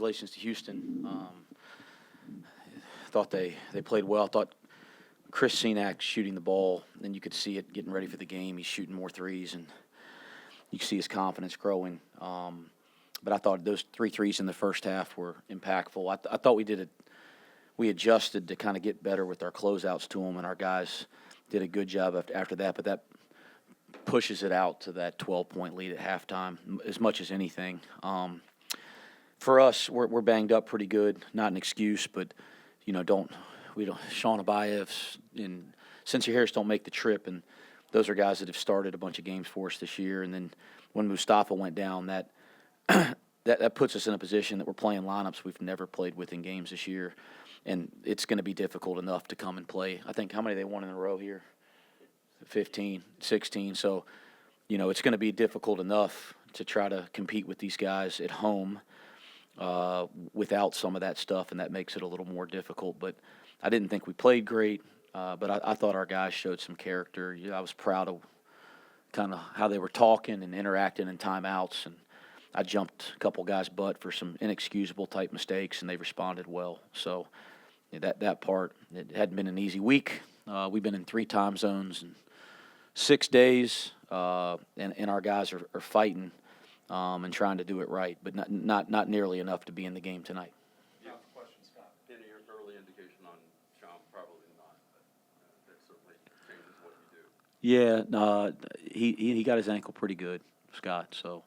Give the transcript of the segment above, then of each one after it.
congratulations to Houston. Thought they played well. Thought Chris Senac shooting the ball, and you could see it getting ready for the game. He's shooting more threes, and you can see his confidence growing. But I thought those 3 threes in the first half were impactful. I thought we adjusted to kind of get better with our closeouts to them, and our guys did a good job after that. But that pushes it out to that 12-point lead at halftime as much as anything. For us, we're banged up pretty good. Not an excuse, but Sean Abayev and Sincere Harris don't make the trip, and those are guys that have started a bunch of games for us this year. And then when Mustafa went down, that puts us in a position that we're playing lineups we've never played with in games this year, and it's going to be difficult enough to come and play. I think how many they won in a row here? 15, 16. So, it's going to be difficult enough to try to compete with these guys at home without some of that stuff, and that makes it a little more difficult. But I didn't think we played great, but I thought our guys showed some character. I was proud of kind of how they were talking and interacting in timeouts, and I jumped a couple guys' butt for some inexcusable type mistakes, and they responded well. So that part, it hadn't been an easy week. We've been in 3 time zones and 6 days, and our guys are fighting and trying to do it right, but not nearly enough to be in the game tonight. Yeah, question, Scott. Any early indication on Sean? Probably not, but that certainly changes what you do. Yeah, he got his ankle pretty good, Scott. So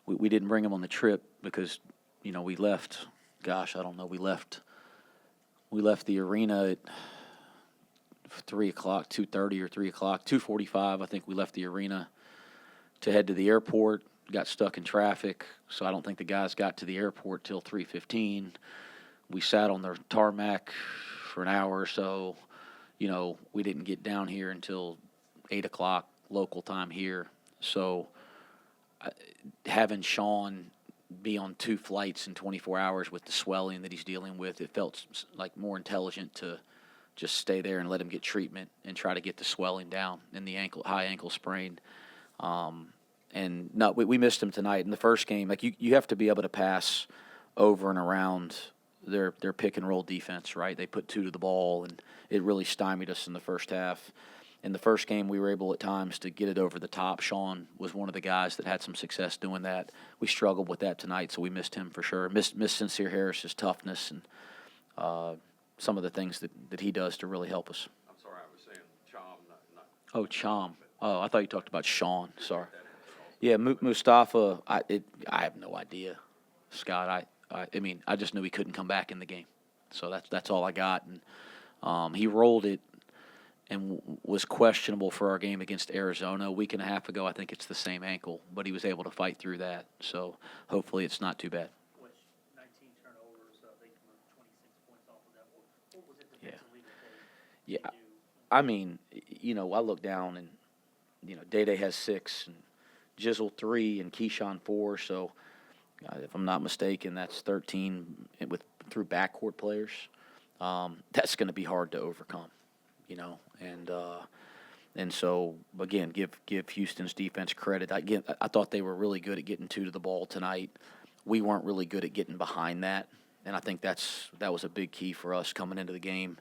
we didn't bring him on the trip because we left. Gosh, I don't know. We left the arena at 3 o'clock, 2:30 or 3 o'clock, 2:45. I think we left the arena to head to the airport. Got stuck in traffic, so I don't think the guys got to the airport till 3:15. We sat on the tarmac for an hour or so. We didn't get down here until 8 o'clock local time here. So having Sean be on 2 flights in 24 hours with the swelling that he's dealing with, it felt like more intelligent to just stay there and let him get treatment and try to get the swelling down in the high ankle sprain. And no, we missed him tonight in the first game. Like you have to be able to pass over and around their pick and roll defense, right? They put 2 to the ball, and it really stymied us in the first half. In the first game, we were able at times to get it over the top. Sean was one of the guys that had some success doing that. We struggled with that tonight, so we missed him for sure. Missed Sincere Harris's toughness and some of the things that he does to really help us. I'm sorry, I was saying Chom, not. Oh, Chom. Oh, I thought you talked about Sean. Sorry. Yeah, Mustafa. I have no idea, Scott. I mean, I just knew he couldn't come back in the game, so that's all I got. And he rolled it and was questionable for our game against Arizona a week and a half ago. I think it's the same ankle, but he was able to fight through that. So hopefully it's not too bad. Which 19 turnovers, they converted 26 points off of that. What was it defensively that they Yeah. did do? I mean, I look down and, Day has 6 and Jizzle 3 and Keyshawn 4. So if I'm not mistaken, that's 13 through backcourt players. That's going to be hard to overcome, and so again, give Houston's defense credit. I thought they were really good at getting 2 to the ball tonight. We weren't really good at getting behind that, and I think that was a big key for us coming into the game.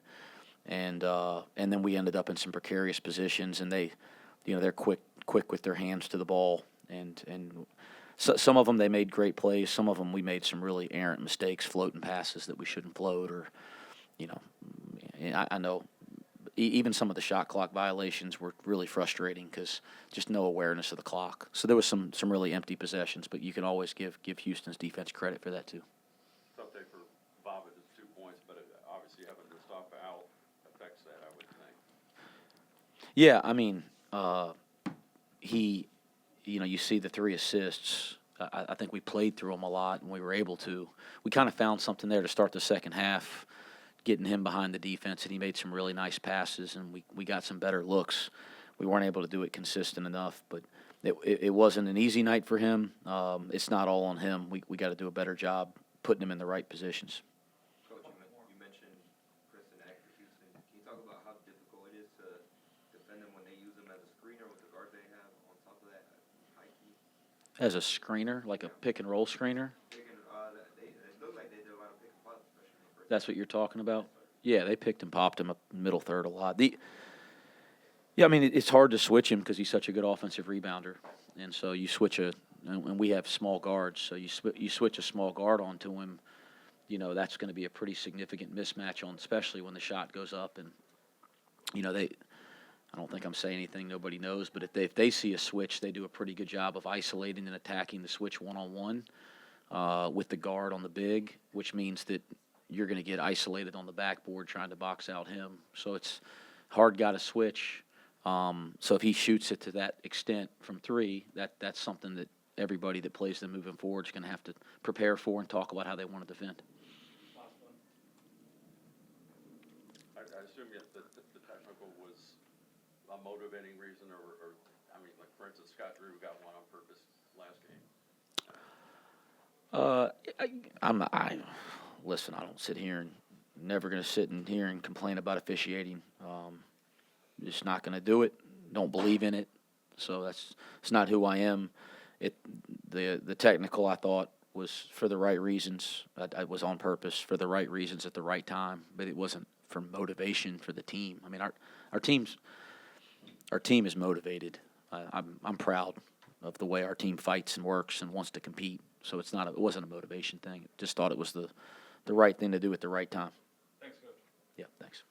And then we ended up in some precarious positions, and they're quick with their hands to the ball, and so, some of them they made great plays. Some of them we made some really errant mistakes, floating passes that we shouldn't float, or I know even some of the shot clock violations were really frustrating because just no awareness of the clock. So there was some really empty possessions, but you can always give Houston's defense credit for that too. Tough day for Bob at his 2 points, but obviously having Mustafa out affects that, I would think. Yeah, I mean, you see the 3 assists. I think we played through them a lot, and we were able to. We kind of found something there to start the second half, getting him behind the defense, and he made some really nice passes, and we got some better looks. We weren't able to do it consistent enough, but it wasn't an easy night for him. It's not all on him. We got to do a better job putting him in the right positions. Coach, you mentioned Chris Senac for Houston. Can you talk about how difficult it is to defend them when they use him as a screener with the guards they have on top of that high key? As a screener, like a pick and roll screener? It looked like they That's what you're talking about? Yeah, they picked and popped him up middle third a lot. Yeah, I mean, it's hard to switch him because he's such a good offensive rebounder. And so you switch and we have small guards, so you switch a small guard onto him, you know, that's going to be a pretty significant mismatch on, especially when the shot goes up. And, you know, I don't think I'm saying anything nobody knows, but if they see a switch, they do a pretty good job of isolating and attacking the switch one-on-one with the guard on the big, which means that you're going to get isolated on the backboard trying to box out him. So it's hard guy to switch. So if he shoots it to that extent from three, that's something that everybody that plays them moving forward is going to have to prepare for and talk about how they want to defend. I assume the technical was a motivating reason, or, I mean, like, for instance, Scott Drew got one on purpose last game. Listen, I don't sit here and never going to sit in here and complain about officiating. Just not going to do it. Don't believe in it. So it's not who I am. The technical I thought was for the right reasons. I was on purpose for the right reasons at the right time, but it wasn't for motivation for the team. I mean, our team is motivated. I'm proud of the way our team fights and works and wants to compete. So it wasn't a motivation thing. Just thought it was the right thing to do at the right time. Thanks, Coach. Yeah, thanks.